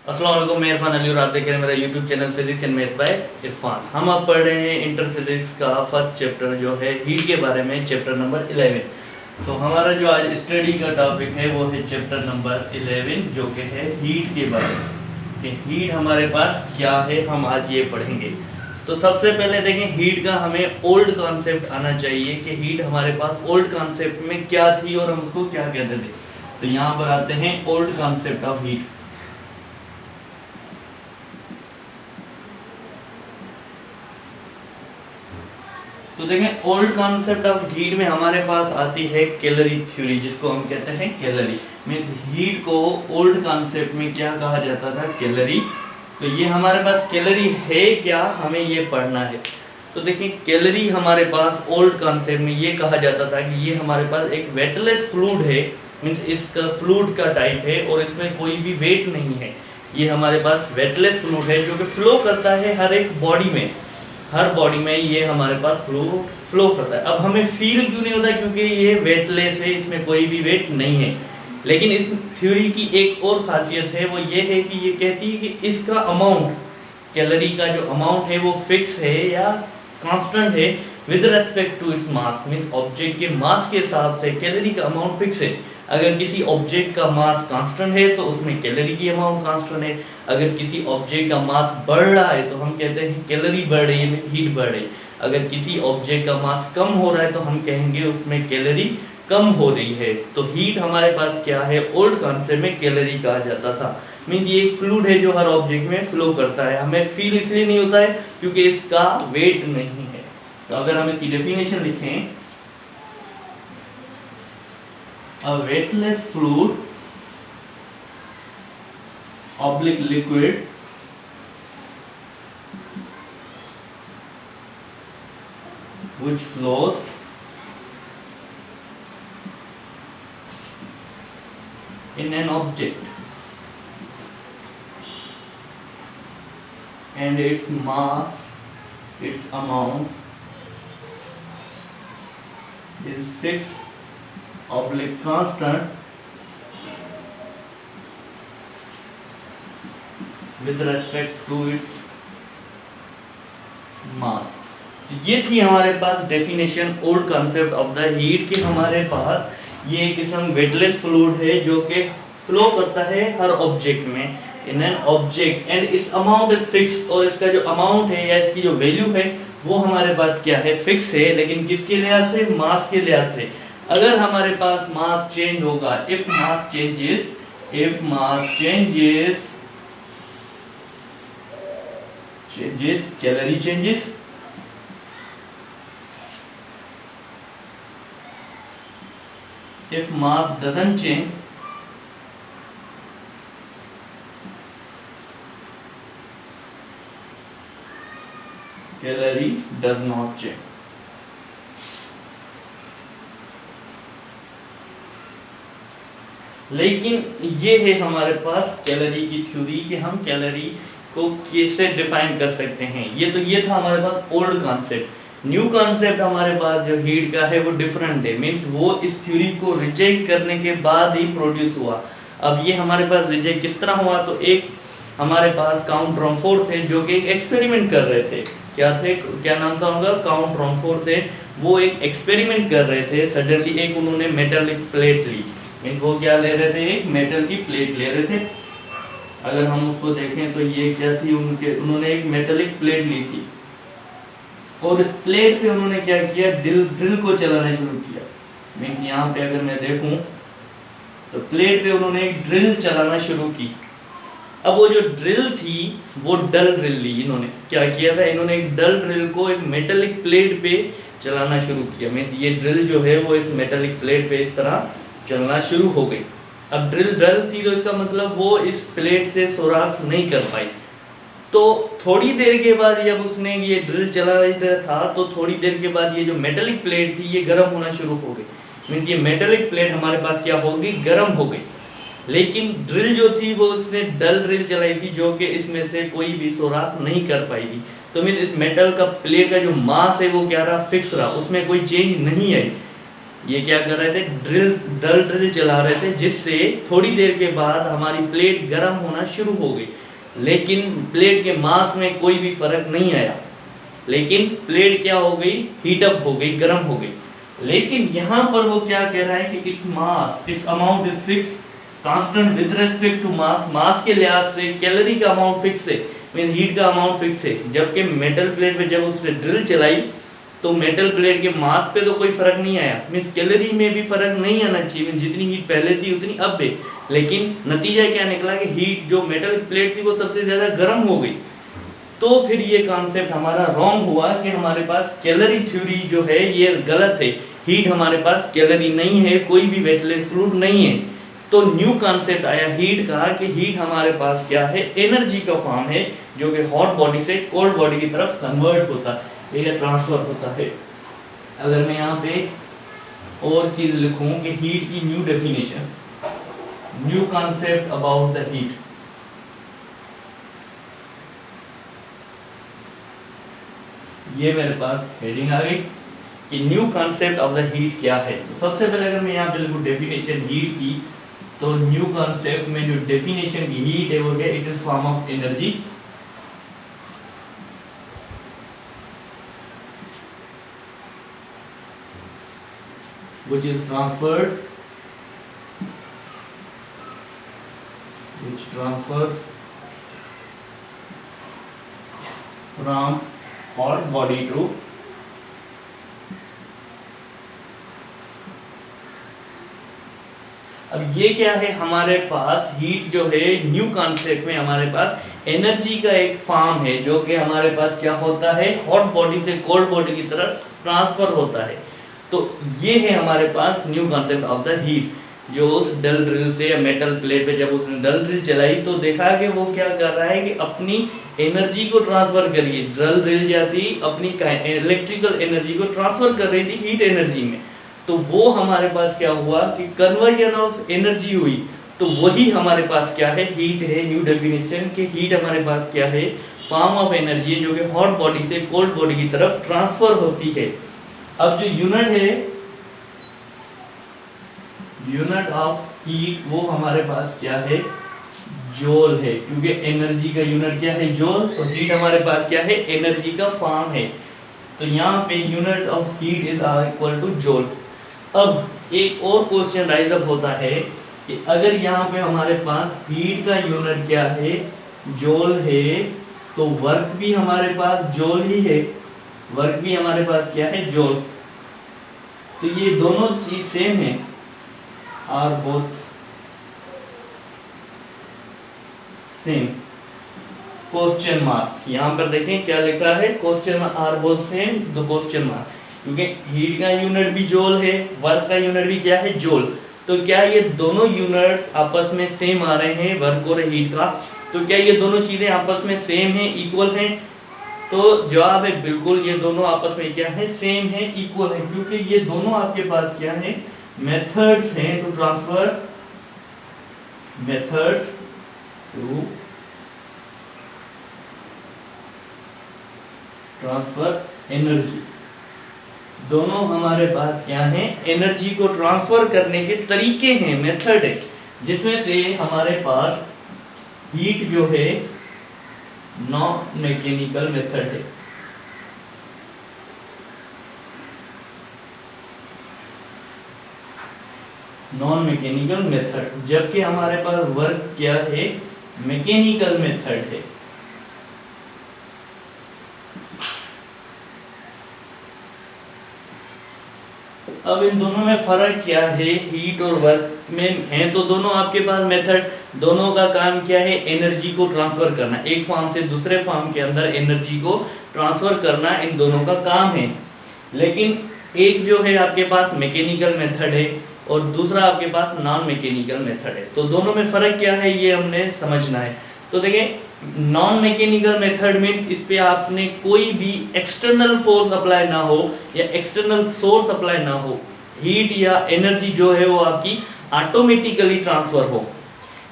अस्सलाम वालेकुम, मैं इरफान अली और आप देख रहे हैं मेरा YouTube channel physics and math bye Irfan. हम अब पढ़ रहे हैं इंटर फिजिक्स का फर्स्ट चैप्टर जो है हीट के बारे में, चैप्टर नंबर 11। तो हमारा जो आज स्टडी का टॉपिक है वो है चैप्टर नंबर 11 जो कि है हीट के बारे में कि हीट हमारे पास क्या है, हम आज ये पढ़ेंगे। तो सबसे पहले देखें हीट का हमें ओल्ड कॉन्सेप्ट आना चाहिए कि हीट हमारे पास ओल्ड कॉन्सेप्ट में क्या थी और हम उसको क्या कहते थे। तो यहाँ पर आते हैं ओल्ड कॉन्सेप्ट ऑफ हीट। तो देखें ओल्ड कॉन्सेप्ट ऑफ हीट में हमारे पास आती है कैलोरी थ्योरी, जिसको हम कहते हैं कैलोरी। मींस हीट को ओल्ड कॉन्सेप्ट में क्या कहा जाता था, कैलोरी। तो ये हमारे पास कैलोरी है क्या, हमें ये पढ़ना है। तो देखिए कैलोरी हमारे पास ओल्ड कॉन्सेप्ट में ये कहा जाता था कि ये हमारे पास एक वेटलेस फ्लूइड है, मींस इसका फ्लूइड का टाइप है और इसमें कोई भी वेट नहीं है। ये हमारे पास वेटलेस फ्लूइड है जो कि फ्लो करता है हर एक बॉडी में, हर बॉडी में ये हमारे पास फ्लो करता है। अब हमें फील क्यों नहीं होता, क्योंकि ये वेटलेस है, इसमें कोई भी वेट नहीं है। लेकिन इस थ्योरी की एक और खासियत है, वो ये है कि ये कहती है कि इसका अमाउंट, कैलोरी का जो अमाउंट है वो फिक्स है या कांस्टेंट है with respect to its mass. Means object के मास के हिसाब से कैलोरी का अमाउंट फिक्स है। अगर किसी ऑब्जेक्ट का मास कांस्टेंट है तो उसमें कैलोरी की अमाउंट कांस्टेंट है। अगर किसी ऑब्जेक्ट का मास बढ़ रहा है तो हम कहते हैं कैलोरी बढ़ रही है, मींस हीट बढ़ रही है। अगर किसी ऑब्जेक्ट का मास कम हो रहा है तो हम कहेंगे उसमें कैलोरी कम हो रही है। तो हीट हमारे पास क्या है, ओल्ड कॉन्सेप्ट में कैलोरी कहा जाता था। मींस ये एक फ्लूइड है जो हर ऑब्जेक्ट में फ्लो करता है। हमें फील इसलिए नहीं होता है क्योंकि इसका वेट नहीं है। तो अगर हम इसकी डेफिनेशन लिखें, a weightless fluid oblique liquid which flows in an object and its mass, its amount is fixed oblique constant with respect to its mass। ये थी हमारे पास definition old concept of the heat कि हमारे पास ये किस्म weightless fluid है जो कि फ्लो करता है हर ऑब्जेक्ट में इन एन ऑब्जेक्ट एंड इस अमाउंट इज फिक्स। और इसका जो अमाउंट है या इसकी जो वैल्यू है वो हमारे पास क्या है, फिक्स है। लेकिन किसके लिहाज से, मास के लिहाज से। अगर हमारे पास मास चेंज होगा, if mass changes calorie changes. If mass doesn't change, calorie does not change। लेकिन ये है हमारे पास कैलोरी की थ्योरी कि हम कैलोरी को कैसे डिफाइन कर सकते हैं। ये था हमारे पास ओल्ड कॉन्सेप्ट। न्यू कॉन्सेप्ट हमारे पास जो हीट का है वो डिफरेंट है। मींस वो इस थ्योरी को रिजेक्ट करने के बाद ही प्रोड्यूस हुआ। अब ये हमारे पास रिजेक्ट किस तरह हुआ, तो एक हमारे पास काउंट रॉमफोर्ड थे जो कि एक एक्सपेरिमेंट कर रहे थे। क्या नाम था उनका, काउंट रॉमफोर्ड थे। वो एक एक्सपेरिमेंट कर रहे थे। सडनली एक उन्होंने मेटालिक प्लेट ली। इनको क्या ले रहे थे, एक मेटल की प्लेट ले रहे थे। अगर हम उसको देखें तो ये क्या थी, उन्होंने एक मेटालिक प्लेट ली थी और इस प्लेट पे उन्होंने क्या किया, ड्रिल को चलाना शुरू किया। मींस यहाँ पे अगर मैं देखूं तो प्लेट पे उन्होंने एक ड्रिल चलाना शुरू की। अब वो जो ड्रिल थी वो डल ड्रिल ली। इन्होंने क्या किया था, इन्होंने एक डल ड्रिल को एक मेटालिक प्लेट पे चलाना शुरू किया। मींस ये ड्रिल जो है वो इस मेटालिक प्लेट पे इस तरह चलना शुरू हो गई। अब ड्रिल डल थी तो इसका मतलब वो इस प्लेट से सुराख नहीं कर पाई। तो थोड़ी देर के बाद जब उसने ये ड्रिल चला रहा था तो थोड़ी देर के बाद ये जो मेटालिक प्लेट थी ये गर्म होना शुरू हो गई। मींस ये मेटालिक प्लेट हमारे पास क्या हो गई, गर्म हो गई। लेकिन ड्रिल जो थी वो उसने डल ड्रिल चलाई थी जो कि इसमें से कोई भी सुराख नहीं कर पाई थी। तो मींस इस मेटल का प्लेट का जो मास है वो क्या रहा, फिक्स रहा, उसमें कोई चेंज नहीं आई। ये क्या कर रहे थे, डल ड्रिल चला रहे थे, जिससे थोड़ी देर के बाद हमारी प्लेट गर्म होना शुरू हो गई, लेकिन प्लेट के मास में कोई भी फर्क नहीं आया, लेकिन प्लेट क्या हो गई, हीटअप हो गई, गर्म हो गई। लेकिन यहाँ पर वो क्या कह रहा है कि इस मास, इस amount is fix constant with respect to mass, mass के लिहाज से कैलोरी का अमाउंट फिक्स है, मीन हीट का अमाउंट फिक्स है। जबकि मेटल प्लेट पे जब उस पर ड्रिल चलाई तो मेटल प्लेट के मास पे तो कोई फर्क नहीं आया, मीन्स कैलोरी में भी फर्क नहीं आना चाहिए, जितनी हीट पहले थी उतनी अब है। लेकिन नतीजा क्या निकला कि हीट जो मेटल प्लेट थी वो सबसे ज्यादा गर्म हो गई। तो फिर ये कॉन्सेप्ट हमारा रॉन्ग हुआ कि हमारे पास कैलोरी थ्योरी जो है ये गलत है, हीट हमारे पास कैलोरी नहीं है, कोई भी वेटलेस फ्लूइड नहीं है। तो न्यू कॉन्सेप्ट आया हीट का कि हीट हमारे पास क्या है, एनर्जी का फॉर्म है, जो कि हॉट बॉडी से कोल्ड बॉडी की तरफ कन्वर्ट होता है या ट्रांसफर होता है। अगर मैं यहाँ पे और चीज लिखूं कि हीट की new definition, new concept about the heat, ये मेरे पास हेडिंग आ गई कि new concept of the heat क्या है। तो सबसे पहले अगर मैं यहाँ पे लिखूं डेफिनेशन हीट की, तो न्यू कॉन्सेप्ट में जो डेफिनेशन की हीट है वो क्या, it is form of energy which is transferred, which transfers from hot body to अब ये क्या है, हमारे पास हीट जो है न्यू कॉन्सेप्ट में हमारे पास एनर्जी का एक फॉर्म है, जो कि हमारे पास क्या होता है, हॉट बॉडी से कोल्ड बॉडी की तरफ ट्रांसफर होता है। तो ये है हमारे पास new concept of the heat, जो उस डल ड्रिल से या मेटल प्लेट पे जब उसने डल ड्रिल चलाई तो देखा कि वो क्या कर रहा है कि अपनी एनर्जी को ट्रांसफर करिए, डल ड्रिल जाती अपनी इलेक्ट्रिकल एनर्जी को ट्रांसफर कर रही थी हीट एनर्जी में। तो वो हमारे पास क्या हुआ कि कन्वर्जन ऑफ एनर्जी हुई। तो वही हमारे पास क्या है, हीट है। न्यू डेफिनेशन कि हीट हमारे पास क्या है, फॉर्म ऑफ एनर्जी जो कि हॉट बॉडी से कोल्ड बॉडी की तरफ ट्रांसफर होती है। अब जो यूनिट है, यूनिट ऑफ हीट, वो हमारे पास क्या है, जूल है, क्योंकि एनर्जी का यूनिट क्या है, जूल। तो हीट हमारे पास क्या है, एनर्जी का फॉर्म है। तो यहाँ पे unit of heat is equal two joule. अब एक और क्वेश्चन राइज अप होता है कि अगर यहाँ पे हमारे पास हीट का यूनिट क्या है, जूल है, तो वर्क भी हमारे पास जूल ही है, वर्क भी हमारे पास क्या है, जूल। तो ये दोनों चीज सेम है, are both same. Question mark यहाँ पर देखें क्या लिखा है, question mark, are both same, दो क्वेश्चन मार्क, क्योंकि हीट का यूनिट भी जूल है, वर्क का यूनिट भी क्या है, जूल। तो क्या ये दोनों यूनिट्स आपस में सेम आ रहे हैं, वर्क और हीट का? तो क्या ये दोनों चीजें आपस में सेम है, इक्वल हैं? तो जवाब है बिल्कुल, ये दोनों आपस में क्या है, सेम है, इक्वल है, क्योंकि ये दोनों आपके पास क्या है, मेथड्स हैं to transfer, methods to transfer energy. दोनों हमारे पास क्या है, एनर्जी को ट्रांसफर करने के तरीके हैं, मेथड है, जिसमें से हमारे पास हीट जो है नॉन मैकेनिकल मेथड है। नॉन मैकेनिकल मेथड, जबकि हमारे पास वर्क क्या है, मैकेनिकल मेथड है। अब इन दोनों में फर्क क्या है, हीट और वर्क में है तो दोनों आपके पास मेथड, दोनों का काम क्या है, एनर्जी को ट्रांसफर करना, एक फॉर्म से दूसरे फॉर्म के अंदर एनर्जी को ट्रांसफर करना, इन दोनों का काम है। लेकिन एक जो है आपके पास मैकेनिकल मेथड है और दूसरा आपके पास नॉन मैकेनिकल मेथड है। तो दोनों में फर्क क्या है ये हमने समझना है। तो देखें, नॉन मैकेनिकल मेथड मीन्स इस पे आपने कोई भी एक्सटर्नल फोर्स अप्लाई ना हो या एक्सटर्नल सोर्स अप्लाई ना हो, हीट या एनर्जी जो है वो आपकी ऑटोमेटिकली ट्रांसफर हो,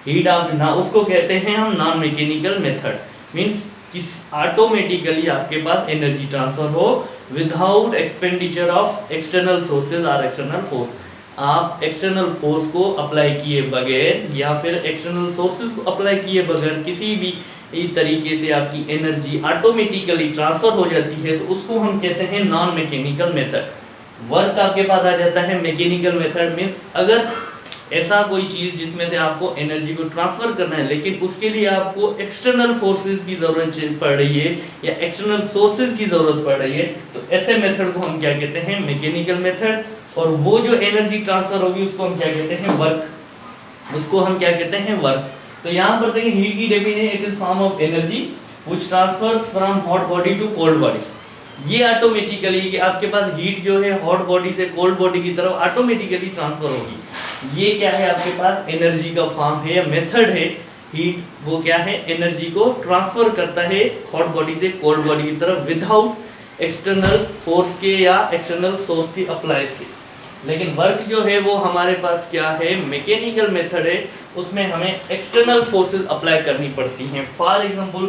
हीट आप ना, उसको कहते हैं हम नॉन मैकेनिकल मेथड। मीन्स किस ऑटोमेटिकली आपके पास एनर्जी ट्रांसफर हो without expenditure of external sources और एक्सटर्नल फोर्स। आप एक्सटर्नल फोर्स को अप्लाई किए बगैर या फिर एक्सटर्नल सोर्सेज को अप्लाई किए बगैर किसी भी तरीके से आपकी एनर्जी ऑटोमेटिकली ट्रांसफर हो जाती है, तो उसको हम कहते हैं नॉन मैकेनिकल मेथड। वर्क आपके पास आ जाता है मैकेनिकल मेथड में, अगर ऐसा कोई चीज जिसमें से आपको एनर्जी को ट्रांसफर करना है लेकिन उसके लिए आपको एक्सटर्नल फोर्सेस की जरूरत पड़ रही है या एक्सटर्नल सोर्सेज की जरूरत पड़ रही है, तो ऐसे मेथड को हम क्या कहते हैं मैकेनिकल मेथड। और वो जो एनर्जी ट्रांसफर होगी उसको हम क्या कहते हैं वर्क, उसको हम क्या कहते हैं वर्क। तो यहाँ पर देखिए हीट की definition, it is form of energy which transfers from hot body to cold body. ये ऑटोमेटिकली कि आपके पास हीट जो है हॉट बॉडी से कोल्ड बॉडी की तरफ ऑटोमेटिकली ट्रांसफर होगी। ये क्या है आपके पास एनर्जी का फॉर्म है या मेथड है। हीट वो क्या है एनर्जी को ट्रांसफर करता है हॉट बॉडी से कोल्ड बॉडी की तरफ विदाउट एक्सटर्नल फोर्स के या एक्सटर्नल सोर्स के अप्लाई के। लेकिन वर्क जो है वो हमारे पास क्या है मैकेनिकल मेथड है, उसमें हमें एक्सटर्नल फोर्सेस अप्लाई करनी पड़ती हैं। फॉर एग्जांपल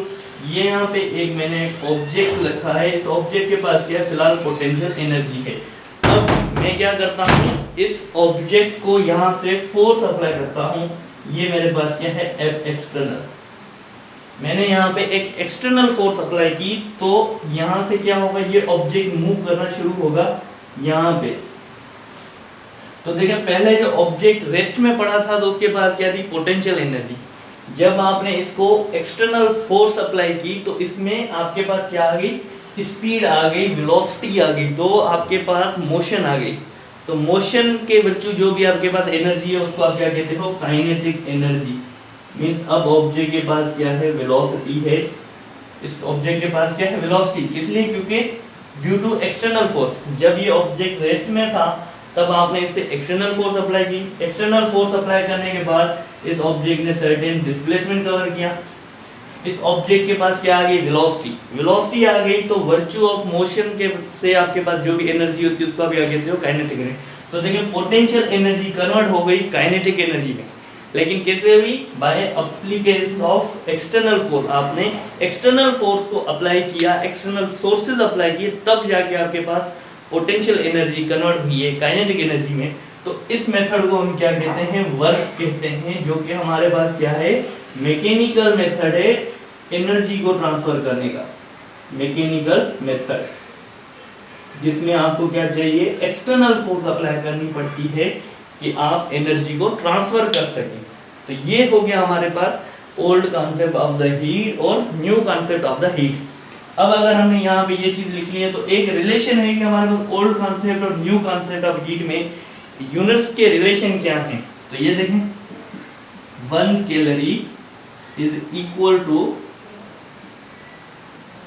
ये यहाँ पे एक मैंने ऑब्जेक्ट लिखा है, इस ऑब्जेक्ट के पास क्या फिलहाल पोटेंशियल एनर्जी है। अब मैं क्या करता हूँ इस ऑब्जेक्ट को यहाँ से फोर्स अप्लाई करता हूँ, ये मेरे पास क्या है एफ एक्सटर्नल। मैंने यहाँ पे एक एक्सटर्नल फोर्स अप्लाई की तो यहाँ से क्या होगा ये ऑब्जेक्ट मूव करना शुरू होगा यहाँ पे। तो देखिए पहले जो ऑब्जेक्ट रेस्ट में पड़ा था तो उसके पास क्या थी पोटेंशियल एनर्जी। जब आपने इसको एक्सटर्नल फोर्स अप्लाई की तो इसमें आपके पास क्या आ गई स्पीड आ गई, वेलोसिटी आ गई, तो आपके पास मोशन आ गई। तो मोशन के वर्चू जो भी आपके पास एनर्जी है उसको आप क्या कहते हो काइनेटिक एनर्जी। मींस अब ऑब्जेक्ट के पास क्या है वेलोसिटी है, इस ऑब्जेक्ट के पास क्या है वेलोसिटी, किस लिए क्योंकि ड्यू टू एक्सटर्नल फोर्स। जब ये ऑब्जेक्ट रेस्ट में था तब आपने इस पे एक्सटर्नल फोर्स अप्लाई की, एक्सटर्नल फोर्स अप्लाई करने के बाद इस ऑब्जेक्ट ने सर्टेन डिस्प्लेसमेंट कवर किया, इस ऑब्जेक्ट के पास क्या आ गई वेलोसिटी, वेलोसिटी आ गई तो वर्च्यू ऑफ मोशन के से आपके पास जो भी एनर्जी होती है उसको आप क्या कहते हो काइनेटिक एनर्जी। तो देखिए पोटेंशियल एनर्जी कन्वर्ट हो गई काइनेटिक एनर्जी में, लेकिन कैसे हुई by application of external force. आपने एक्सटर्नल फोर्स को अप्लाई किया, एक्सटर्नल सोर्सेज अप्लाई किए, तब जाके आपके पास पोटेंशियल एनर्जी कन्वर्ट हुई है काइनेटिक एनर्जी में। तो इस मेथड को हम क्या कहते हैं वर्क कहते हैं, जो कि हमारे पास क्या है मैकेनिकल मेथड है एनर्जी को ट्रांसफर करने का। मैकेनिकल मेथड जिसमें आपको क्या चाहिए एक्सटर्नल फोर्स अप्लाई करनी पड़ती है कि आप एनर्जी को ट्रांसफर कर सकें। तो ये हो गया हमारे पास old concept of the heat और new concept of the heat. अब अगर हमने यहाँ पे ये चीज लिख ली है तो एक रिलेशन है कि हमारे पास ओल्ड कॉन्सेप्ट और न्यू कॉन्सेप्ट ऑफ हीट में यूनिट्स के रिलेशन क्या हैं। तो ये देखें 1 calorie is equal to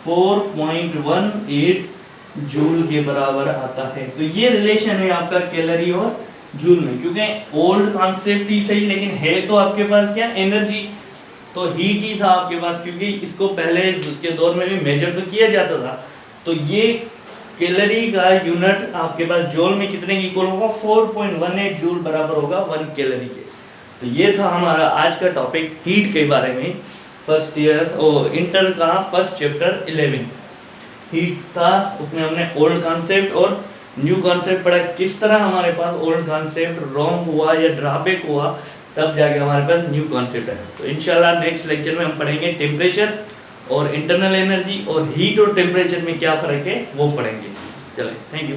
4.18 joule के बराबर आता है। तो ये रिलेशन है आपका कैलोरी और जूल में, क्योंकि ओल्ड कॉन्सेप्ट ही सही लेकिन है तो आपके पास क्या एनर्जी तो हीट ही था आपके पास, क्योंकि इसको पहले के दौर में भी मेजर तो किया जाता था। तो ये कैलोरी का यूनिट आपके पास जूल में कितने की इक्वल होगा 4.18 जूल बराबर होगा 1 कैलोरी के। तो ये था हमारा आज का टॉपिक हीट के बारे में, फर्स्ट ईयर और इंटर का फर्स्ट चैप्टर 11 हीट था। उसमें हमने ओल्ड कॉन्सेप्ट और न्यू कॉन्सेप्ट पढ़ा, किस तरह हमारे पास ओल्ड कॉन्सेप्ट रॉन्ग हुआ या ड्रॉबैक हुआ तब जाके हमारे पास न्यू कॉन्सेप्ट है। तो इंशाल्लाह नेक्स्ट लेक्चर में हम पढ़ेंगे टेम्परेचर और इंटरनल एनर्जी और हीट और टेम्परेचर में क्या फ़र्क है वो पढ़ेंगे। चलिए थैंक यू।